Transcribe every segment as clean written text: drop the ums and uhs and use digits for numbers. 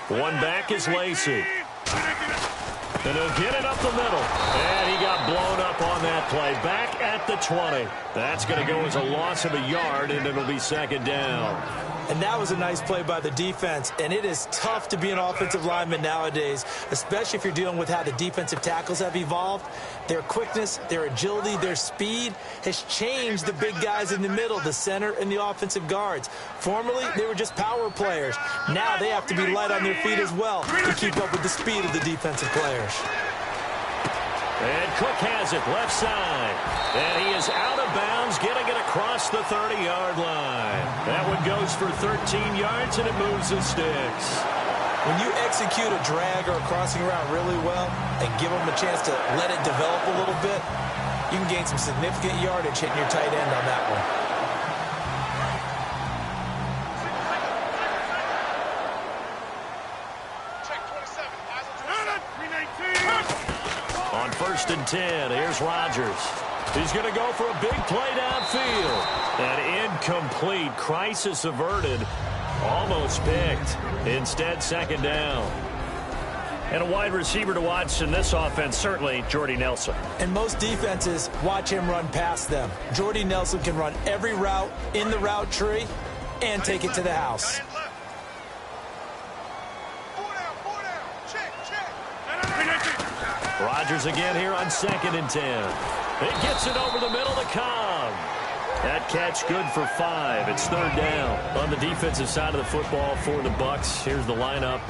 One back is Lacey. And he'll get it up the middle. And he got blown up on that play. Back at the 20. That's going to go as a loss of a yard, and it'll be second down. And that was a nice play by the defense. And it is tough to be an offensive lineman nowadays, especially if you're dealing with how the defensive tackles have evolved. Their quickness, their agility, their speed has changed the big guys in the middle, the center and the offensive guards. Formerly, they were just power players. Now they have to be light on their feet as well to keep up with the speed of the defensive players. And Cook has it left side. And he is out of bounds, getting it across the 30-yard line. That one goes for 13 yards, and it moves the sticks. When you execute a drag or a crossing route really well and give them a chance to let it develop a little bit, you can gain some significant yardage hitting your tight end on that one. On 1st and 10, here's Rodgers. He's going to go for a big play downfield. An incomplete, crisis averted, almost picked. Instead, second down. And a wide receiver to watch in this offense, certainly Jordy Nelson. And most defenses watch him run past them. Jordy Nelson can run every route in the route tree and take it to the house. Rodgers again here on 2nd and 10. It gets it over the middle to Cobb. That catch good for 5. It's 3rd down. On the defensive side of the football for the Bucs, here's the lineup.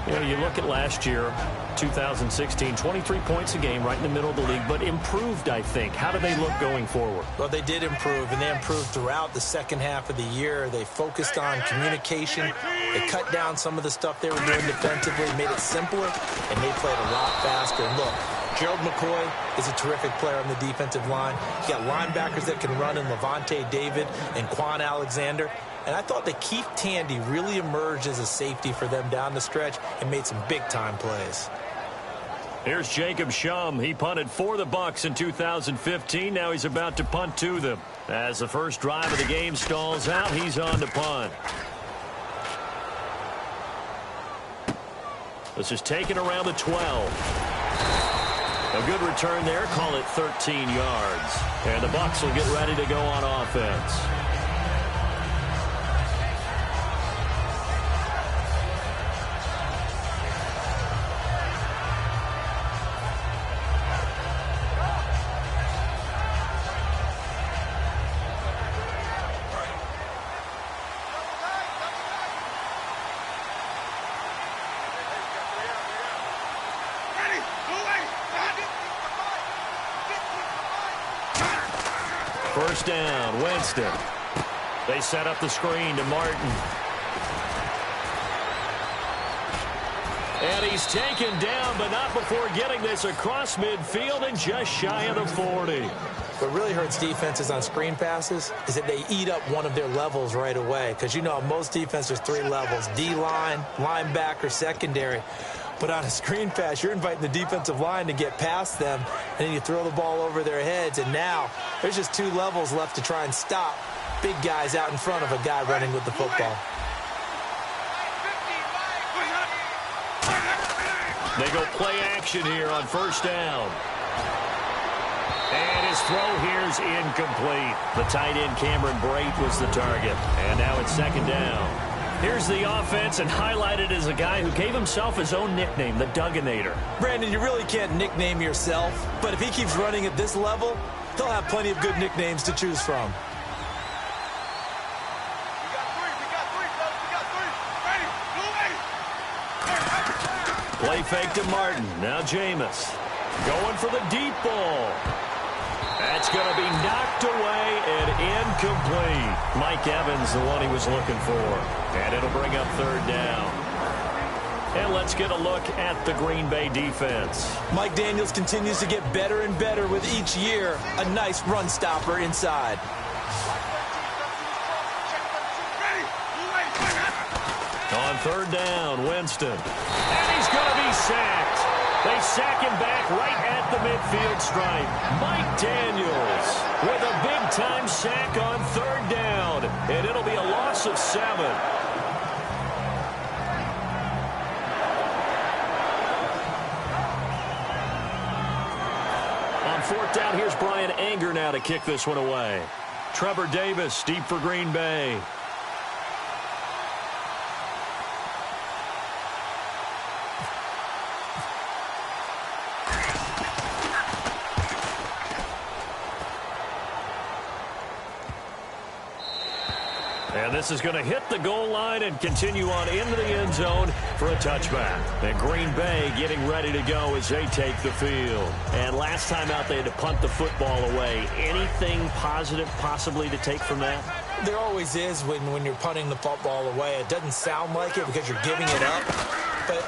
You know, you look at last year, 2016, 23 points a game, right in the middle of the league, but improved, I think. How do they look going forward? Well, they did improve, and they improved throughout the second half of the year. They focused on communication. They cut down some of the stuff they were doing defensively, made it simpler, and they played a lot faster. And look, Gerald McCoy is a terrific player on the defensive line. You got linebackers that can run in Levante David and Quan Alexander. And I thought that Keith Tandy really emerged as a safety for them down the stretch and made some big-time plays. Here's Jacob Shum. He punted for the Bucs in 2015. Now he's about to punt to them. As the first drive of the game stalls out, he's on to punt. This is taken around the 12. A good return there. Call it 13 yards. And the Bucs will get ready to go on offense. First down, Winston. They set up the screen to Martin. And he's taken down, but not before getting this across midfield and just shy of the 40. What really hurts defenses on screen passes is that they eat up one of their levels right away. Because, you know, most defenses, there's 3 levels: D-line, linebacker, secondary. But on a screen pass, you're inviting the defensive line to get past them, and then you throw the ball over their heads. And now there's just 2 levels left to try and stop big guys out in front of a guy running with the football. They go play action here on first down. And his throw here is incomplete. The tight end Cameron Brate was the target. And now it's second down. Here's the offense, and highlighted as a guy who gave himself his own nickname, the Dugginator. Brandon, you really can't nickname yourself, but if he keeps running at this level, he'll have plenty of good nicknames to choose from. Play fake to Martin. Now Jameis going for the deep ball. That's going to be knocked away and incomplete. Mike Evans, the one he was looking for. And it'll bring up third down. And let's get a look at the Green Bay defense. Mike Daniels continues to get better and better with each year. A nice run stopper inside. On third down, Winston. And he's going to be sacked. They sack him back right at the midfield stripe. Mike Daniels with a big-time sack on third down. And it'll be a loss of 7. fourth down. Here's Brian Anger now to kick this one away. Trevor Davis deep for Green Bay. And this is going to hit the goal line and continue on into the end zone for a touchback. And Green Bay getting ready to go as they take the field. And last time out, they had to punt the football away. Anything positive possibly to take from that? There always is when you're punting the football away. It doesn't sound like it because you're giving it up, but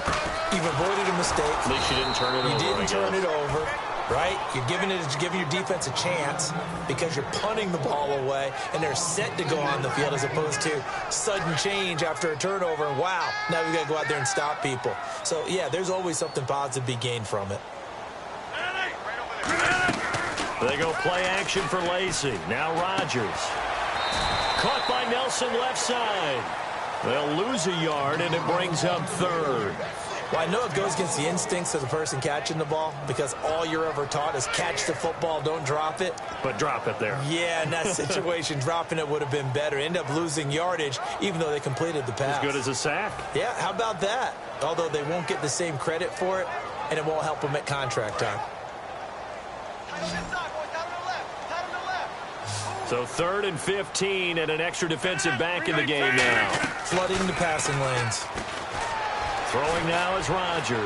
you've avoided a mistake. At least you didn't turn it over. You didn't turn it over. Right? You're giving your defense a chance because you're punting the ball away, and they're set to go on the field as opposed to sudden change after a turnover. And wow, now we got to go out there and stop people. So, yeah, there's always something positive to be gained from it. They go play action for Lacy. Now Rodgers. Caught by Nelson left side. They'll lose a yard, and it brings up third. Well, I know it goes against the instincts of the person catching the ball because all you're ever taught is catch the football, don't drop it. But drop it there. Yeah, in that situation, dropping it would have been better. End up losing yardage, even though they completed the pass. As good as a sack. Yeah, how about that? Although they won't get the same credit for it, and it won't help them at contract time. So 3rd and 15 and an extra defensive back in the game now. Flooding the passing lanes. Throwing now is Rodgers.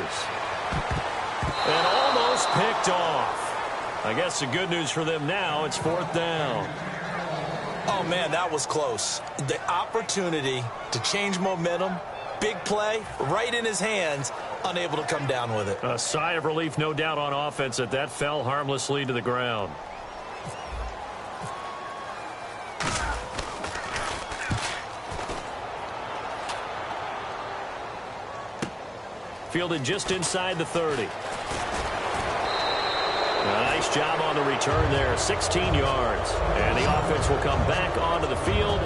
And almost picked off. I guess the good news for them now, it's 4th down. Oh, man, that was close. The opportunity to change momentum, big play, right in his hands, unable to come down with it. A sigh of relief, no doubt, on offense that fell harmlessly to the ground. Fielded just inside the 30. Nice job on the return there, 16 yards. And the offense will come back onto the field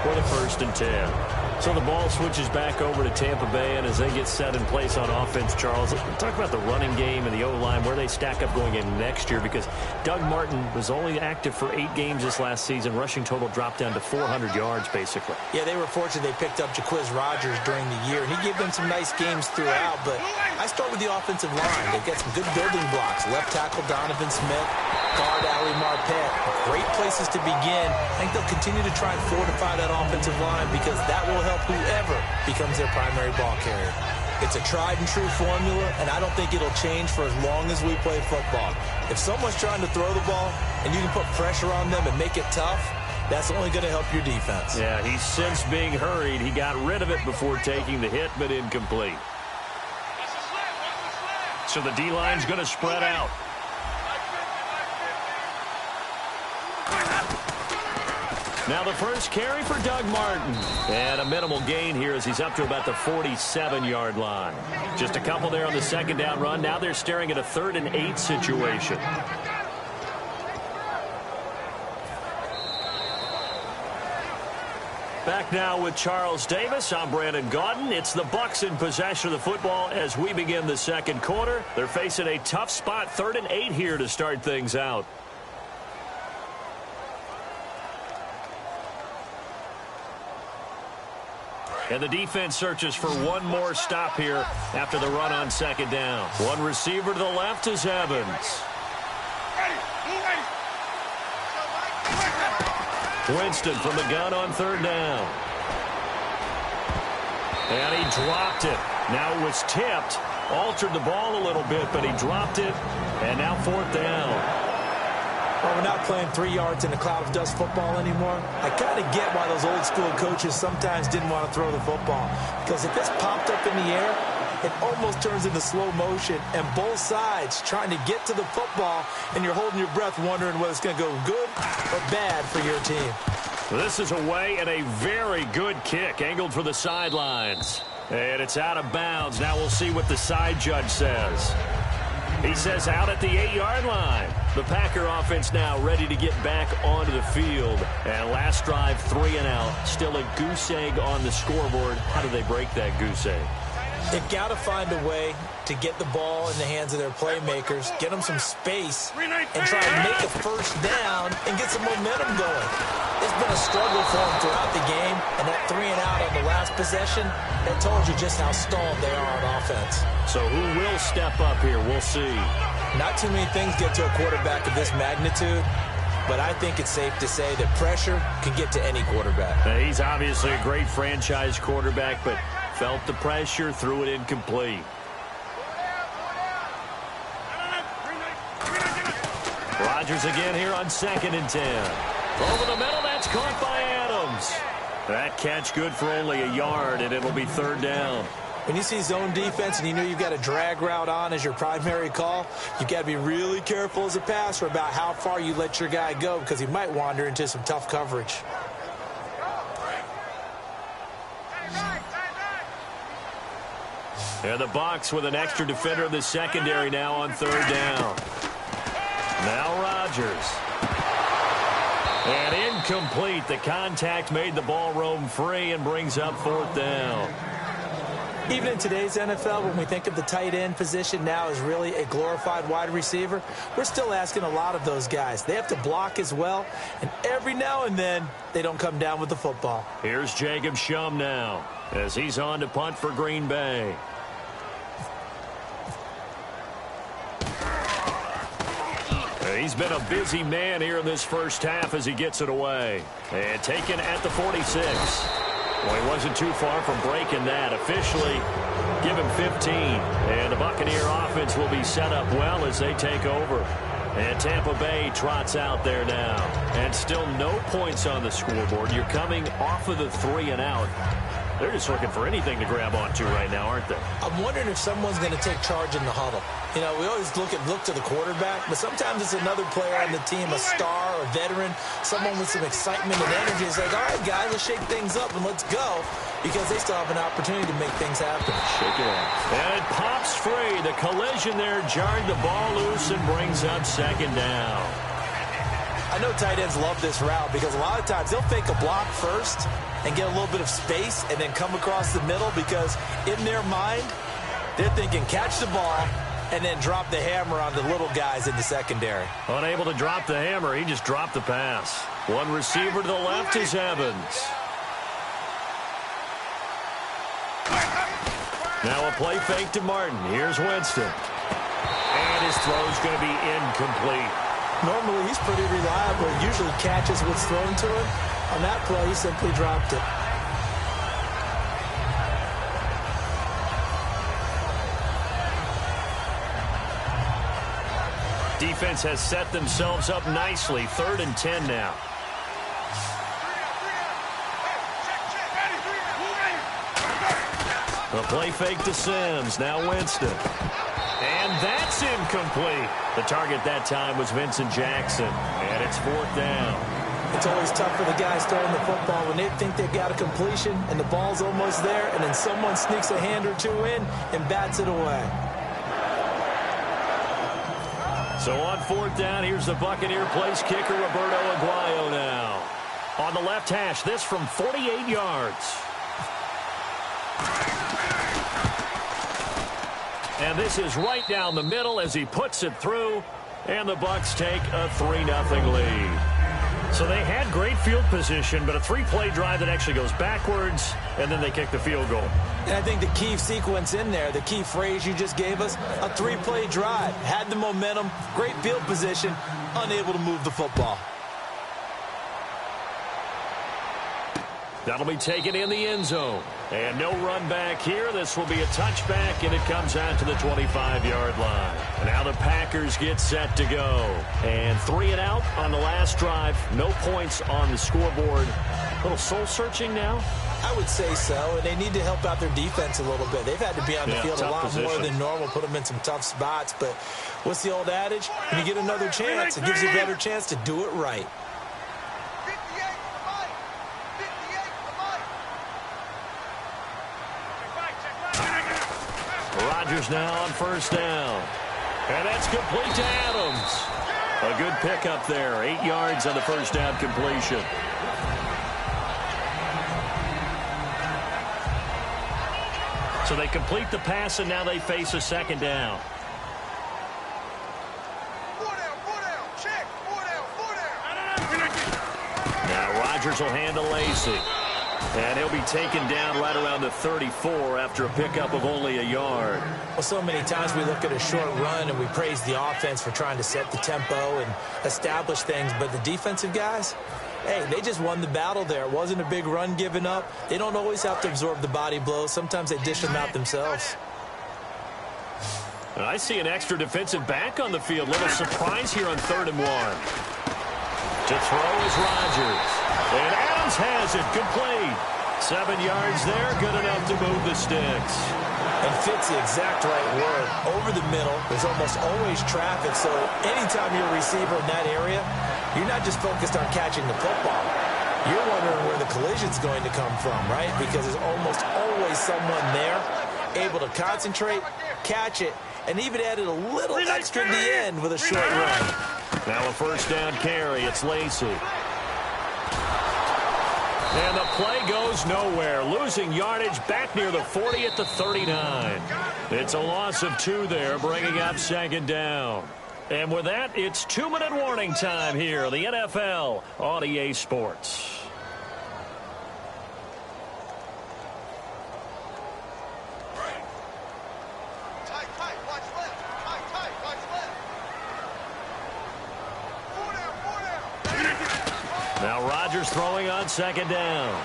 for the 1st and 10. So the ball switches back over to Tampa Bay, and as they get set in place on offense, Charles, talk about the running game and the O-line, where they stack up going in next year, because Doug Martin was only active for 8 games this last season. Rushing total dropped down to 400 yards, basically. Yeah, they were fortunate they picked up Jaquiz Rodgers during the year, and he gave them some nice games throughout, but I start with the offensive line. They've got some good building blocks. Left tackle Donovan Smith, guard Ali Marpet. Great places to begin. I think they'll continue to try and fortify that offensive line because that will help whoever becomes their primary ball carrier. It's a tried and true formula, and I don't think it'll change for as long as we play football. If someone's trying to throw the ball and you can put pressure on them and make it tough, that's only going to help your defense. Yeah, he's since being hurried. He got rid of it before taking the hit, but incomplete. So the D-line's going to spread out. Now the first carry for Doug Martin. And a minimal gain here as he's up to about the 47-yard line. Just a couple there on the 2nd down run. Now they're staring at a 3rd and 8 situation. Back now with Charles Davis. I'm Brandon Gaudin. It's the Bucs in possession of the football as we begin the 2nd quarter. They're facing a tough spot, 3rd and 8 here to start things out. And the defense searches for one more stop here after the run on 2nd down. One receiver to the left is Evans. Winston from the gun on 3rd down. And he dropped it. Now it was tipped. Altered the ball a little bit, but he dropped it. And now 4th down. Well, we're not playing 3 yards in a cloud of dust football anymore. I kind of get why those old school coaches sometimes didn't want to throw the football. Because if it's popped up in the air, it almost turns into slow motion. And both sides trying to get to the football, and you're holding your breath wondering whether it's going to go good or bad for your team. This is away and a very good kick angled for the sidelines. And it's out of bounds. Now we'll see what the side judge says. He says out at the 8-yard line. The Packer offense now ready to get back onto the field. And last drive, 3 and out. Still a goose egg on the scoreboard. How do they break that goose egg? They've got to find a way to get the ball in the hands of their playmakers, get them some space, and try to make a first down and get some momentum going. It's been a struggle for them throughout the game, and that 3-and-out on the last possession, that told you just how stalled they are on offense. So who will step up here? We'll see. Not too many things get to a quarterback of this magnitude, but I think it's safe to say that pressure can get to any quarterback. He's obviously a great franchise quarterback, but felt the pressure, threw it incomplete. Rodgers again here on 2nd and 10. Over the middle, that's caught by Adams. That catch good for only a yard, and it'll be 3rd down. When you see zone defense and you know you've got a drag route on as your primary call, you've got to be really careful as a passer about how far you let your guy go because he might wander into some tough coverage. And the Bucs with an extra defender in the secondary now on 3rd down. Now Rodgers. And incomplete. The contact made the ball roam free and brings up 4th down. Even in today's NFL, when we think of the tight end position now as really a glorified wide receiver, we're still asking a lot of those guys. They have to block as well, and every now and then, they don't come down with the football. Here's Jacob Shum now as he's on to punt for Green Bay. He's been a busy man here in this first half as he gets it away. And taken at the 46. Well, he wasn't too far from breaking that. Officially, give him 15. And the Buccaneer offense will be set up well as they take over. And Tampa Bay trots out there now. And still no points on the scoreboard. You're coming off of the 3-and-out. They're just looking for anything to grab onto right now, aren't they? I'm wondering if someone's going to take charge in the huddle. You know, we always look to the quarterback, but sometimes it's another player on the team, a star, a veteran, someone with some excitement and energy. It's like, all right, guys, let's shake things up and let's go, because they still have an opportunity to make things happen. Shake it up. And it pops free. The collision there jarred the ball loose and brings up 2nd down. I know tight ends love this route because a lot of times they'll fake a block first and get a little bit of space and then come across the middle because in their mind, they're thinking catch the ball and then drop the hammer on the little guys in the secondary. Unable to drop the hammer, he just dropped the pass. One receiver to the left is Evans. Now a play fake to Martin. Here's Winston. And his throw's going to be incomplete. Normally, he's pretty reliable. He usually catches what's thrown to him. On that play, he simply dropped it. Defense has set themselves up nicely. 3rd and 10 now. A play fake to Sims. Now Winston. And that's incomplete. The target that time was Vincent Jackson. And it's 4th down. It's always tough for the guys throwing the football when they think they've got a completion and the ball's almost there, and then someone sneaks a hand or two in and bats it away. So on 4th down, here's the Buccaneer place kicker, Roberto Aguayo now. On the left hash, this from 48 yards. And this is right down the middle as he puts it through, and the Bucs take a 3-0 lead. So they had great field position, but a 3-play drive that actually goes backwards, and then they kick the field goal. And I think the key sequence in there, the key phrase you just gave us, a 3-play drive. Had the momentum, great field position, unable to move the football. That'll be taken in the end zone. And no run back here. This will be a touchback, and it comes out to the 25-yard line. Now the Packers get set to go. And 3-and-out on the last drive. No points on the scoreboard. A little soul-searching now? I would say so, and they need to help out their defense a little bit. They've had to be on the field a lot more than normal, put them in some tough spots. But what's the old adage? When you get another chance, it gives you a better chance to do it right. Rodgers now on 1st down. And that's complete to Adams. A good pickup there. 8 yards on the 1st down completion. So they complete the pass, and now they face a second down. Now Rodgers will handle Lacy. And he'll be taken down right around the 34 after a pickup of only a yard. Well, so many times we look at a short run and we praise the offense for trying to set the tempo and establish things. But the defensive guys, hey, they just won the battle there. It wasn't a big run given up. They don't always have to absorb the body blows. Sometimes they dish them out themselves. And I see an extra defensive back on the field. Little surprise here on 3rd and 1. To throw is Rodgers. And Adams has it complete. 7 yards there, good enough to move the sticks. And fits the exact right word. Over the middle, there's almost always traffic, so anytime you're a receiver in that area, you're not just focused on catching the football. You're wondering where the collision's going to come from, right? Because there's almost always someone there able to concentrate, catch it, and even added a little extra at the end with a short run. Now a first down carry. It's Lacy. And the play goes nowhere. Losing yardage back near the 40 at the 39. It's a loss of 2 there, bringing up 2nd down. And with that, it's 2-minute warning time here on the NFL on EA Sports. Now Rodgers throwing on 2nd down.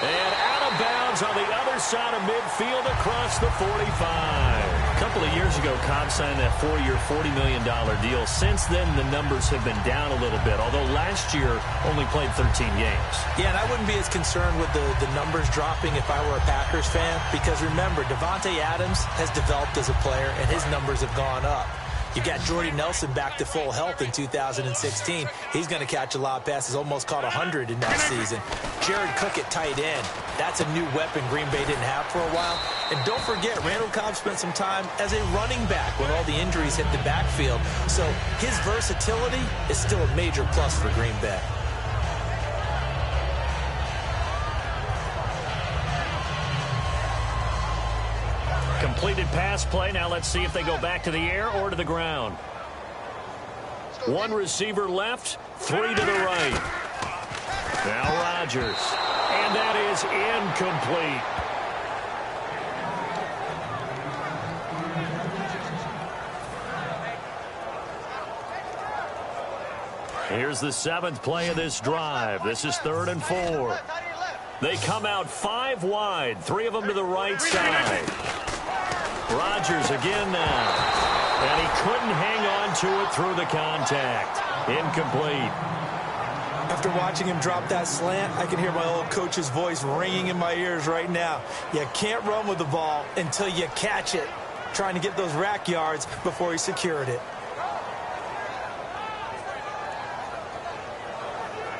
And out of bounds on the other side of midfield across the 45. A couple of years ago, Cobb signed that 4-year, $40 million deal. Since then, the numbers have been down a little bit, although last year only played 13 games. Yeah, and I wouldn't be as concerned with the numbers dropping if I were a Packers fan, because remember, Davante Adams has developed as a player, and his numbers have gone up. You got Jordy Nelson back to full health in 2016. He's going to catch a lot of passes, almost caught 100 in that season. Jared Cook at tight end. That's a new weapon Green Bay didn't have for a while. And don't forget, Randall Cobb spent some time as a running back when all the injuries hit the backfield. So his versatility is still a major plus for Green Bay. Completed pass play. Now let's see if they go back to the air or to the ground. 1 receiver left, 3 to the right. Now Rodgers. And that is incomplete. Here's the 7th play of this drive. This is 3rd and 4. They come out 5 wide, 3 of them to the right side. Rodgers again now. And he couldn't hang on to it through the contact. Incomplete. After watching him drop that slant, I can hear my old coach's voice ringing in my ears right now. You can't run with the ball until you catch it. Trying to get those rack yards before he secured it.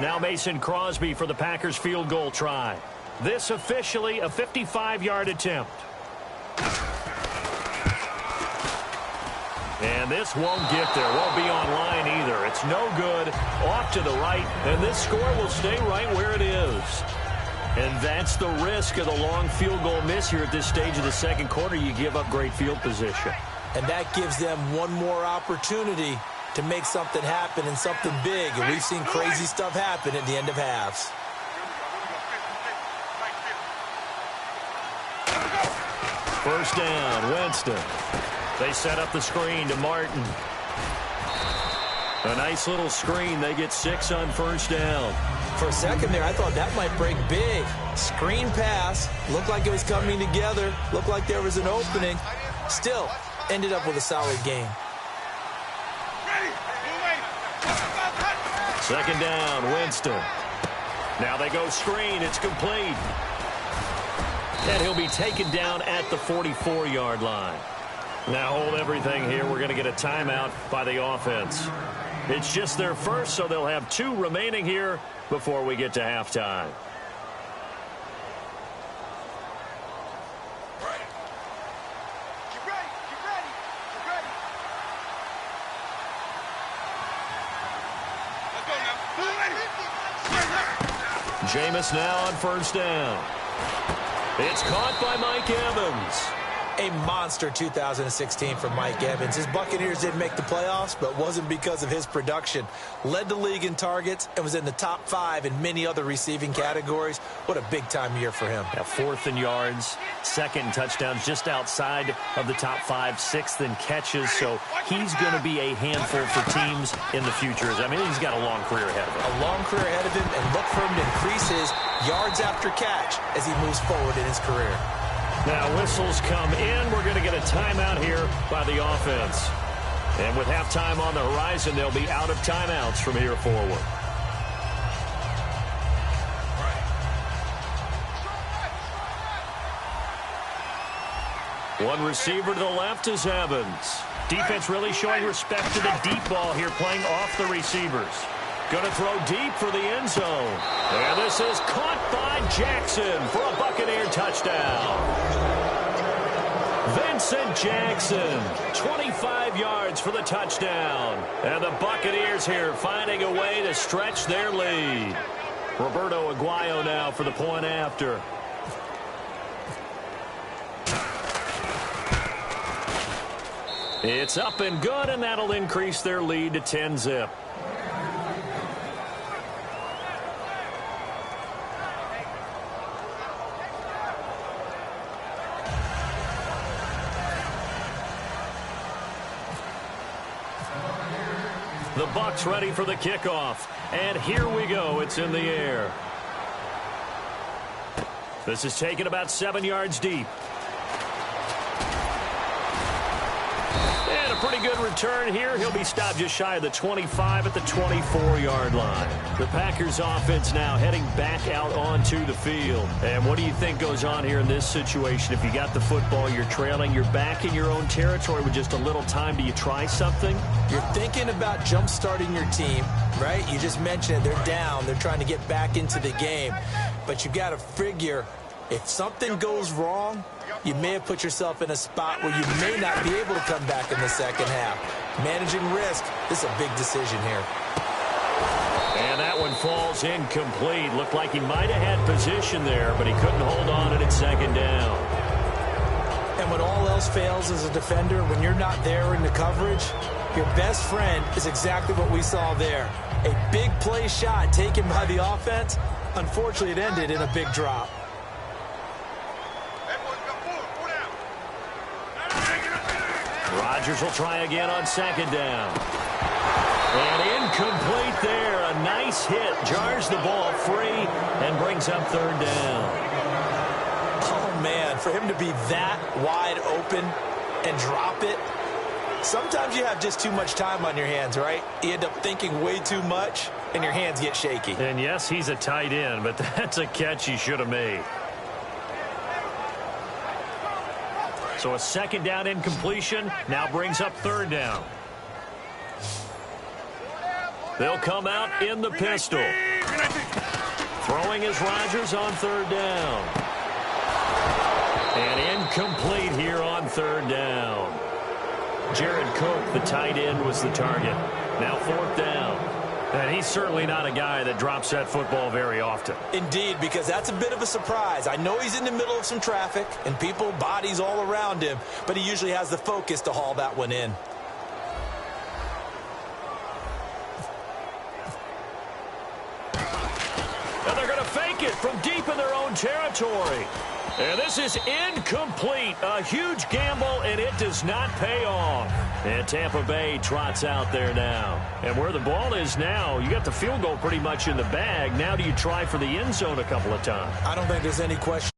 Now Mason Crosby for the Packers field goal try. This officially a 55-yard attempt. And this won't get there. Won't be on line either. It's no good. Off to the right. And this score will stay right where it is. And that's the risk of the long field goal miss here at this stage of the second quarter. You give up great field position. And that gives them one more opportunity to make something happen and something big. And we've seen crazy stuff happen at the end of halves. First down, Winston. They set up the screen to Martin. A nice little screen. They get 6 on first down. For a second there, I thought that might break big. Screen pass. Looked like it was coming together. Looked like there was an opening. Still, ended up with a solid game. Second down, Winston. Now they go screen. It's complete. And he'll be taken down at the 44-yard line. Now hold everything here. We're going to get a timeout by the offense. It's just their first, so they'll have 2 remaining here before we get to halftime. Jameis now on first down. It's caught by Mike Evans. A monster 2016 for Mike Evans. His Buccaneers didn't make the playoffs, but wasn't because of his production. Led the league in targets and was in the top 5 in many other receiving categories. What a big-time year for him. Now, 4th in yards, 2nd in touchdowns, just outside of the top 5, 6th in catches. So he's going to be a handful for teams in the future. I mean, he's got a long career ahead of him. A long career ahead of him, and look for him to increase his yards after catch as he moves forward in his career. Now whistles come in. We're going to get a timeout here by the offense. And with halftime on the horizon, they'll be out of timeouts from here forward. One receiver to the left is Evans. Defense really showing respect to the deep ball here, playing off the receivers. Going to throw deep for the end zone. And this is caught by Jackson for a Buccaneer touchdown. Vincent Jackson, 25 yards for the touchdown. And the Buccaneers here finding a way to stretch their lead. Roberto Aguayo now for the point after. It's up and good, and that'll increase their lead to 10-zip. The Bucs ready for the kickoff. And here we go. It's in the air. This is taken about 7 yards deep. And a pretty good return here. He'll be stopped just shy of the 25 at the 24-yard line. The Packers offense now heading back out onto the field. And what do you think goes on here in this situation? If you got the football, you're trailing, you're back in your own territory with just a little time. Do you try something? You're thinking about jump-starting your team, right? You just mentioned it. They're down. They're trying to get back into the game. But you got to figure if something goes wrong, you may have put yourself in a spot where you may not be able to come back in the second half. Managing risk, this is a big decision here. And that one falls incomplete. Looked like he might have had position there, but he couldn't hold on at its second down. And when all else fails as a defender, when you're not there in the coverage, your best friend is exactly what we saw there. A big play shot taken by the offense. Unfortunately, it ended in a big drop. Rodgers will try again on second down. And incomplete there. A nice hit. Jars the ball free and brings up third down. Oh, man, for him to be that wide open and drop it, sometimes you have just too much time on your hands, right? You end up thinking way too much, and your hands get shaky. And, yes, he's a tight end, but that's a catch he should have made. So a second down incompletion now brings up third down. They'll come out in the pistol. Throwing is Rodgers on third down. And incomplete here on third down. Jared Cook, the tight end, was the target. Now fourth down. And he's certainly not a guy that drops that football very often. Indeed, because that's a bit of a surprise. I know he's in the middle of some traffic and people, bodies all around him, but he usually has the focus to haul that one in. And they're going to fake it from deep in their own territory. And this is incomplete. A huge gamble, and it does not pay off. And Tampa Bay trots out there now. And where the ball is now, you got the field goal pretty much in the bag. Now do you try for the end zone a couple of times? I don't think there's any question.